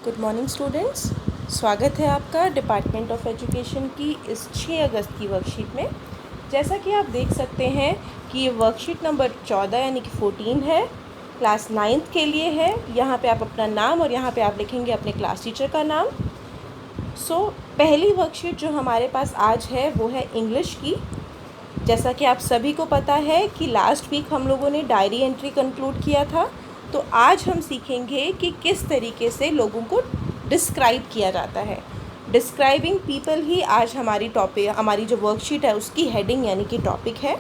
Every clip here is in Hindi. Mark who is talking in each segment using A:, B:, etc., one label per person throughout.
A: Good morning students. स्वागत है आपका डिपार्टमेंट ऑफ एजुकेशन की इस 6 अगस्त की वर्कशीट में। जैसा कि आप देख सकते हैं कि ये वर्कशीट नंबर 14 यानी कि 14 है, क्लास 9th के लिए है। यहाँ पे आप अपना नाम और यहाँ पे आप लिखेंगे अपने क्लास टीचर का नाम। पहली वर्कशीट जो हमारे पास आज है वो है इंग्लिश की। जैसा कि आप सभी को पता है कि लास्ट वीक हम लोगों ने डायरी एंट्री कंक्लूड किया था, तो आज हम सीखेंगे कि किस तरीके से लोगों को डिस्क्राइब किया जाता है। डिस्क्राइबिंग पीपल ही आज हमारी जो वर्कशीट है उसकी हेडिंग यानी कि टॉपिक है।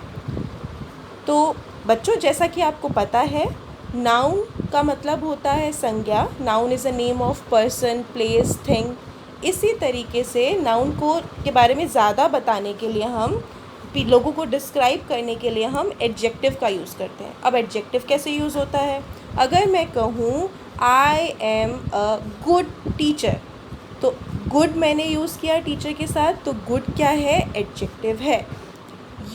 A: तो बच्चों, जैसा कि आपको पता है, नाउन का मतलब होता है संज्ञा। Noun is a name of person, place, thing. इसी तरीके से नाउन के बारे में ज़्यादा बताने के लिए हम लोगों को डिस्क्राइब करने के लिए हम एडजेक्टिव का यूज़ करते हैं। अब एडजेक्टिव कैसे यूज़ होता है? अगर मैं कहूँ I am a good teacher, तो गुड मैंने यूज़ किया टीचर के साथ, तो गुड क्या है? एडजेक्टिव है।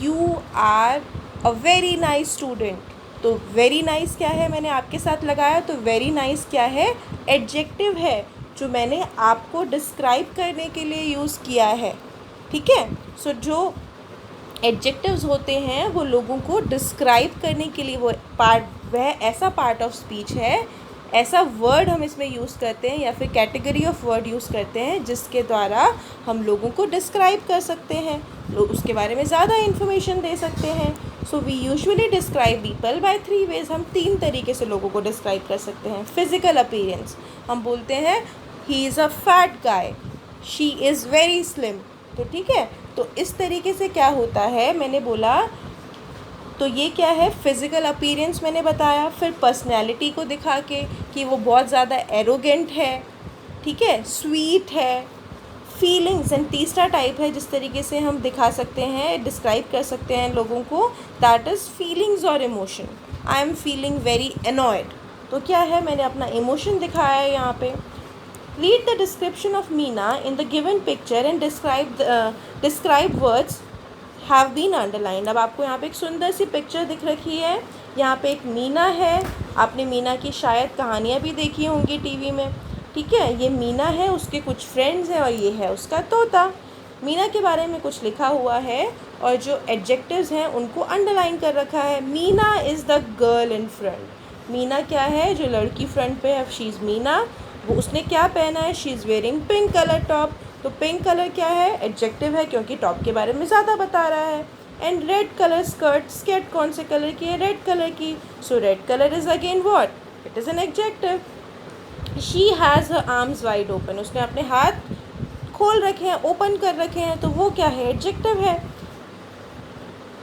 A: You are a very nice student, तो वेरी नाइस क्या है? मैंने आपके साथ लगाया, तो वेरी नाइस क्या है? एडजेक्टिव है जो मैंने आपको डिस्क्राइब करने के लिए यूज़ किया है। ठीक है। जो एडजेक्टिव्स होते हैं वो लोगों को डिस्क्राइब करने के लिए वह ऐसा पार्ट ऑफ स्पीच है, ऐसा वर्ड हम इसमें यूज़ करते हैं या फिर कैटेगरी ऑफ वर्ड यूज़ करते हैं जिसके द्वारा हम लोगों को डिस्क्राइब कर सकते हैं, लोग उसके बारे में ज़्यादा इन्फॉर्मेशन दे सकते हैं। So we usually describe people by 3 ways. हम 3 तरीके से लोगों को डिस्क्राइब कर सकते हैं। फिजिकल अपीयरेंस, हम बोलते हैं he is a fat guy, she is very slim. तो ठीक है, तो इस तरीके से क्या होता है, मैंने बोला तो ये क्या है? फिज़िकल अपीयरेंस मैंने बताया। फिर पर्सनैलिटी को दिखा के कि वो बहुत ज़्यादा एरोगेंट है, ठीक है, स्वीट है। फीलिंग्स एंड तीसरा टाइप है जिस तरीके से हम दिखा सकते हैं, डिस्क्राइब कर सकते हैं लोगों को, दैट इज़ फीलिंग्स और emotion. I am feeling very annoyed, तो क्या है? मैंने अपना इमोशन दिखाया है यहाँ पे। Read the description of Meena in the given picture and describe words have been underlined। अब आपको यहाँ पे एक सुंदर सी पिक्चर दिख रखी है। यहाँ पे एक मीना है। आपने मीना की शायद कहानियाँ भी देखी होंगी टीवी में। ठीक है, ये मीना है, उसके कुछ फ्रेंड्स हैं और ये है उसका तोता। मीना के बारे में कुछ लिखा हुआ है और जो एडजेक्टिव्स हैं उनको अंडरलाइन कर रखा है। Meena is the girl in front. Meena क्या है? जो लड़की फ्रंट पे है, शी इज़ मीना। वो उसने क्या पहना है? She is wearing pink colour top. तो पिंक कलर क्या है? एडजेक्टिव है क्योंकि टॉप के बारे में ज़्यादा बता रहा है। And red colour skirt, skirt कौन से कलर की है? रेड कलर की। So red colour is again what? It is an adjective. She has her arms wide open, उसने अपने हाथ खोल रखे हैं, ओपन कर रखे हैं, तो वो क्या है? एडजेक्टिव है।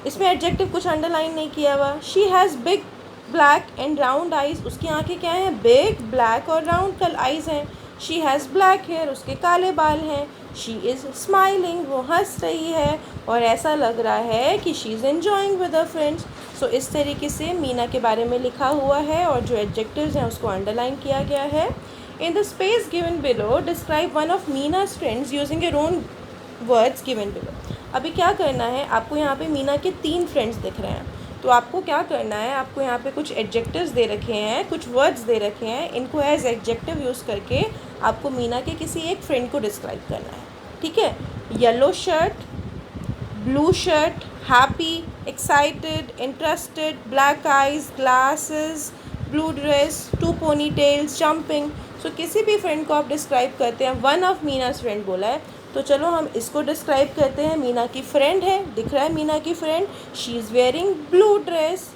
A: इसमें एडजेक्टिव कुछ अंडरलाइन नहीं किया हुआ। She has big black and round eyes, उसकी आंखें क्या हैं? बिग, ब्लैक और राउंड आइज़ हैं। शी हैज़ ब्लैक हेयर, उसके काले बाल हैं। शी इज़ स्माइलिंग, वो हंस रही है और ऐसा लग रहा है कि she is enjoying with her friends. So इस तरीके से मीना के बारे में लिखा हुआ है और जो एडजेक्टिव्स हैं उसको अंडरलाइन किया गया है। In the space given below describe one of Meena's friends using your own words given below. अभी क्या करना है आपको? यहाँ पे मीना के 3 फ्रेंड्स दिख रहे हैं, तो आपको क्या करना है? आपको यहाँ पे कुछ एडजेक्टिव्स दे रखे हैं, कुछ वर्ड्स दे रखे हैं, इनको एज एडजेक्टिव यूज़ करके आपको मीना के किसी एक फ्रेंड को डिस्क्राइब करना है। ठीक है, yellow shirt, blue shirt, happy, excited, interested, black eyes, glasses, blue dress, 2 pony tales, jumping. So किसी भी फ्रेंड को आप डिस्क्राइब करते हैं, वन ऑफ मीना's फ्रेंड बोला है, तो चलो हम इसको डिस्क्राइब करते हैं। मीना की फ्रेंड है, दिख रहा है मीना की friend, she is wearing blue dress,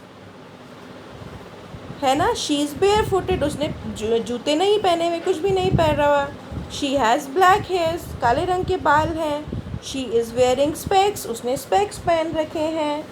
A: है ना। शी इज़ बेयर फुटेड, उसने जूते नहीं पहने हुए, कुछ भी नहीं पहन रहा। शी हैज़ ब्लैक हेयर्स, काले रंग के बाल हैं। शी इज़ वेयरिंग स्पेक्स, उसने स्पेक्स पहन रखे हैं।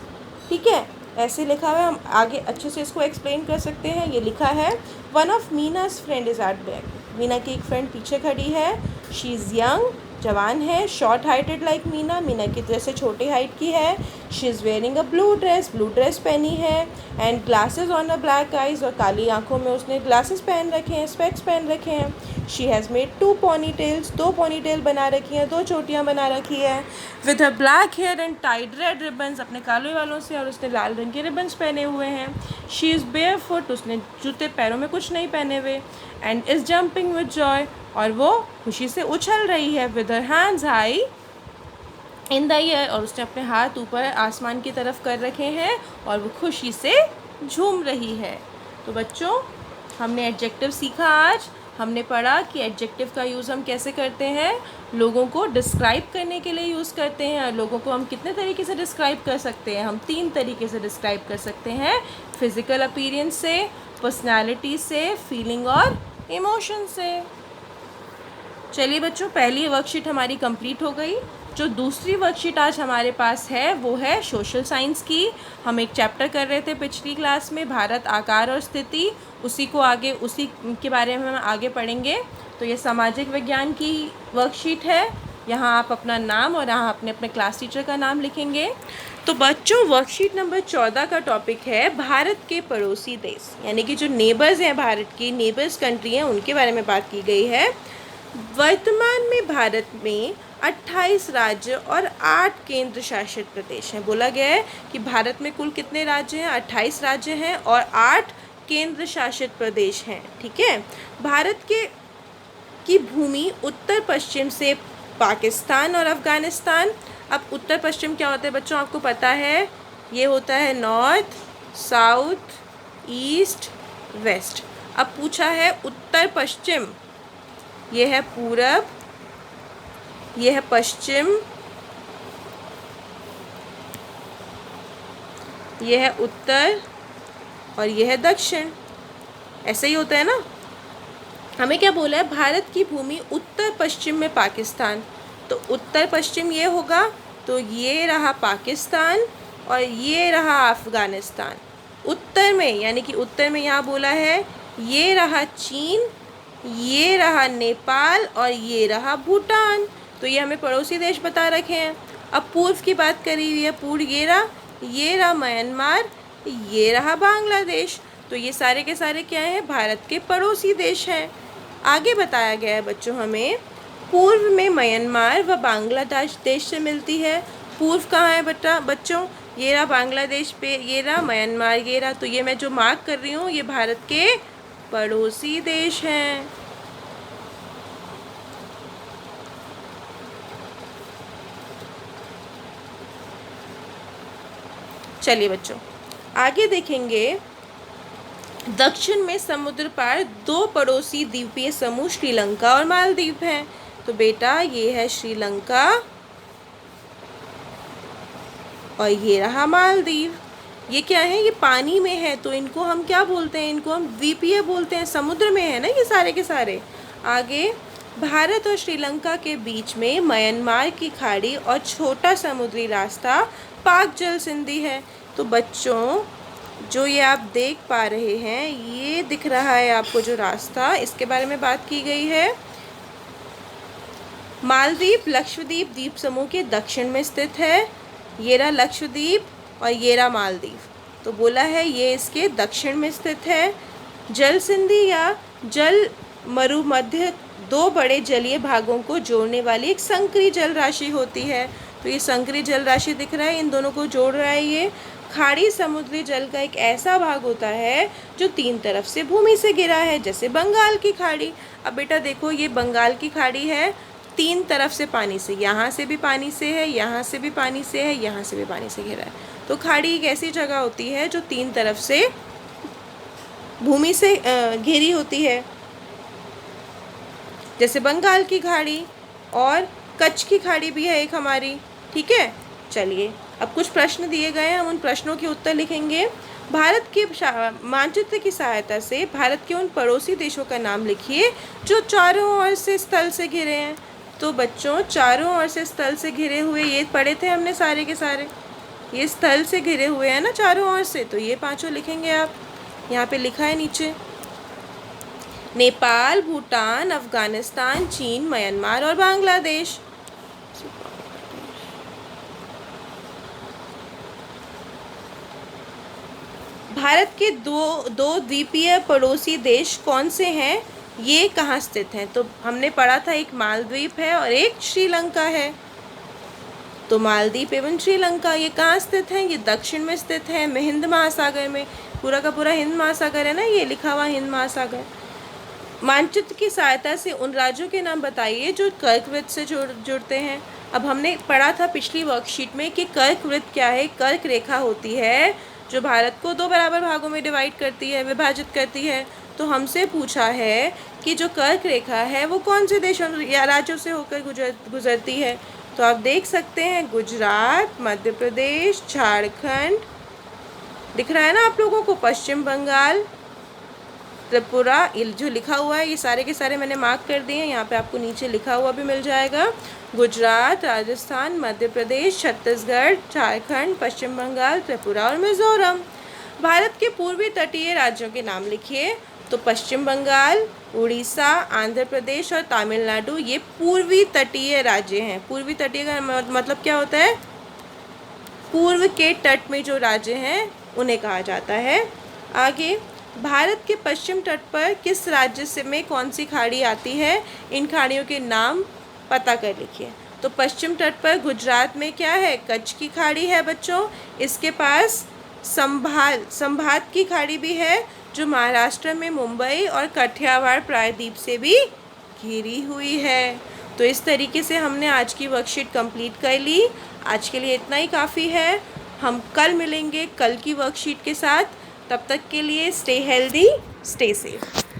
A: ठीक है, ऐसे लिखा हुआ है। हम आगे अच्छे से इसको एक्सप्लेन कर सकते हैं। ये लिखा है one of Meena's friend is at back, Meena की एक फ्रेंड पीछे खड़ी है। शी इज़ यंग, जवान है, short heighted like Meena, Meena की तरह से छोटे हाइट की है। She is wearing a blue dress पहनी है, and glasses on a black eyes, और काली आंखों में उसने ग्लासेस पहन रखे हैं, स्पेक्स पहन रखे हैं। She has made 2 pony tails, 2 pony tail बना रखी हैं, 2 चोटियाँ बना रखी है। With her black hair and tied red ribbons, अपने काले वालों से और उसने लाल रंग के रिबन्स पहने हुए हैं। शी इज़ बेयर फुट, उसने जूते पैरों में कुछ नहीं पहने हुए। And is jumping with Joy, और वो खुशी से उछल रही है with her hands high in the air, और उसने अपने हाथ ऊपर आसमान की तरफ कर रखे हैं और वो खुशी से झूम रही है। तो बच्चों, हमने एडजेक्टिव सीखा आज। हमने पढ़ा कि एडजेक्टिव का यूज़ हम कैसे करते हैं, लोगों को डिस्क्राइब करने के लिए यूज़ करते हैं। और लोगों को हम कितने तरीके से डिस्क्राइब कर सकते हैं? हम 3 तरीके से डिस्क्राइब कर सकते हैं, फिज़िकल अपीयरेंस से, पर्सनालिटी से, फीलिंग और इमोशन से। चलिए बच्चों, पहली वर्कशीट हमारी कंप्लीट हो गई। जो दूसरी वर्कशीट आज हमारे पास है वो है सोशल साइंस की। हम एक चैप्टर कर रहे थे पिछली क्लास में, भारत आकार और स्थिति। उसी के बारे में हम आगे पढ़ेंगे। तो ये सामाजिक विज्ञान की वर्कशीट है। यहाँ आप अपना नाम और यहाँ अपने अपने क्लास टीचर का नाम लिखेंगे। तो बच्चों, वर्कशीट नंबर 14 का टॉपिक है भारत के पड़ोसी देश, यानी कि जो नेबर्स हैं, भारत की नेबर्स कंट्री हैं, उनके बारे में बात की गई है। वर्तमान में भारत में 28 राज्य और 8 केंद्र शासित प्रदेश हैं। बोला गया है कि भारत में कुल कितने राज्य हैं? 28 राज्य हैं और 8 केंद्र शासित प्रदेश हैं। ठीक है। भारत की भूमि उत्तर पश्चिम से पाकिस्तान और अफ़गानिस्तान। अब उत्तर पश्चिम क्या होता है बच्चों, आपको पता है? ये होता है नॉर्थ, साउथ, ईस्ट, वेस्ट। अब पूछा है उत्तर पश्चिम, ये है पूरब, ये है पश्चिम, ये है उत्तर और ये है दक्षिण। ऐसे ही होता है ना। हमें क्या बोला है? भारत की भूमि उत्तर पश्चिम में पाकिस्तान। तो उत्तर पश्चिम ये होगा, तो ये रहा पाकिस्तान और ये रहा अफ़गानिस्तान। उत्तर में, यानी कि उत्तर में यहाँ बोला है ये रहा चीन, ये रहा नेपाल और ये रहा भूटान। तो ये हमें पड़ोसी देश बता रखे हैं। अब पूर्व की बात करी हुई है, पूर्व ये रहा म्यांमार, ये रहा बांग्लादेश। तो ये सारे के सारे क्या हैं? भारत के पड़ोसी देश हैं। आगे बताया गया है बच्चों हमें, पूर्व में म्यांमार व बांग्लादेश देश से मिलती है। पूर्व कहाँ है बच्चों? ये रहा बांग्लादेश पे, ये रहा म्यांमार, ये रहा। तो ये मैं जो मार्क कर रही हूँ ये भारत के पड़ोसी देश हैं। चलिए बच्चों, आगे देखेंगे। दक्षिण में समुद्र पार 2 पड़ोसी द्वीपीय समूह श्रीलंका और मालदीव हैं। तो बेटा ये है श्रीलंका और ये रहा मालदीव। ये क्या है? ये पानी में है, तो इनको हम क्या बोलते हैं? इनको हम द्वीपीय बोलते हैं। समुद्र में है ना ये सारे के सारे। आगे, भारत और श्रीलंका के बीच में म्यांमार की खाड़ी और छोटा समुद्री रास्ता पाक जल संधि है। तो बच्चों, जो ये आप देख पा रहे हैं, ये दिख रहा है आपको जो रास्ता, इसके बारे में बात की गई है। मालदीव लक्षद्वीप द्वीप समूह के दक्षिण में स्थित है। ये रहा लक्षद्वीप और ये रहा मालदीव। तो बोला है ये इसके दक्षिण में स्थित है। जल संधि या जल मरुमध्य 2 बड़े जलीय भागों को जोड़ने वाली एक संकरी जल राशि होती है। तो ये संकरी जल राशि दिख रहा है, इन दोनों को जोड़ रहा है। ये खाड़ी समुद्री जल का एक ऐसा भाग होता है जो 3 तरफ से भूमि से घिरा है, जैसे बंगाल की खाड़ी। अब बेटा देखो, ये बंगाल की खाड़ी है, 3 तरफ से पानी से, यहाँ से भी पानी से है, यहाँ से भी पानी से है, यहाँ से भी पानी से घिरा है। तो खाड़ी एक ऐसी जगह होती है जो 3 तरफ से भूमि से घिरी होती है, जैसे बंगाल की खाड़ी, और कच्छ की खाड़ी भी है एक हमारी। ठीक है। चलिए, अब कुछ प्रश्न दिए गए हैं, हम उन प्रश्नों के उत्तर लिखेंगे। भारत के मानचित्र की सहायता से भारत के उन पड़ोसी देशों का नाम लिखिए जो चारों ओर से स्थल से घिरे हैं। तो बच्चों, चारों ओर से स्थल से घिरे हुए ये पढ़े थे हमने सारे के सारे। ये स्थल से घिरे हुए हैं ना चारों ओर से, तो ये 5 लिखेंगे आप। यहाँ पे लिखा है नीचे, नेपाल, भूटान, अफगानिस्तान, चीन, म्यांमार और बांग्लादेश। भारत के दो द्वीपीय पड़ोसी देश कौन से हैं? ये कहाँ स्थित हैं? तो हमने पढ़ा था, एक मालदीव है और एक श्रीलंका है। तो मालदीव एवं श्रीलंका ये कहाँ स्थित हैं? ये दक्षिण में स्थित है, हिंद महासागर में। पूरा का पूरा हिंद महासागर है ना, ये लिखा हुआ हिंद महासागर। मानचित्र की सहायता से उन राज्यों के नाम बताइए जो कर्कवृत्त से जुड़ते हैं। अब हमने पढ़ा था पिछली वर्कशीट में कि कर्कवृत्त क्या है। कर्क रेखा होती है जो भारत को 2 बराबर भागों में डिवाइड करती है, विभाजित करती है। तो हमसे पूछा है कि जो कर्क रेखा है वो कौन से देशों या राज्यों से होकर गुजरती है। तो आप देख सकते हैं गुजरात, मध्य प्रदेश, झारखंड, दिख रहा है ना आप लोगों को, पश्चिम बंगाल, त्रिपुरा, ये जो लिखा हुआ है ये सारे के सारे मैंने मार्क कर दिए हैं। यहाँ पे आपको नीचे लिखा हुआ भी मिल जाएगा। गुजरात, राजस्थान, मध्य प्रदेश, छत्तीसगढ़, झारखंड, पश्चिम बंगाल, त्रिपुरा और मिजोरम। भारत के पूर्वी तटीय राज्यों के नाम लिखिए। तो पश्चिम बंगाल, उड़ीसा, आंध्र प्रदेश और तमिलनाडु ये पूर्वी तटीय राज्य हैं। पूर्वी तटीय का मतलब क्या होता है? पूर्व के तट में जो राज्य हैं उन्हें कहा जाता है। आगे, भारत के पश्चिम तट पर किस राज्य से में कौन सी खाड़ी आती है? इन खाड़ियों के नाम पता कर लिखिए। तो पश्चिम तट पर गुजरात में क्या है? कच्छ की खाड़ी है बच्चों। इसके पास संभात की खाड़ी भी है जो महाराष्ट्र में मुंबई और काठियावाड़ प्रायद्वीप से भी घिरी हुई है। तो इस तरीके से हमने आज की वर्कशीट कंप्लीट कर ली। आज के लिए इतना ही काफ़ी है। हम कल मिलेंगे कल की वर्कशीट के साथ। तब तक के लिए स्टे हेल्दी, स्टे सेफ।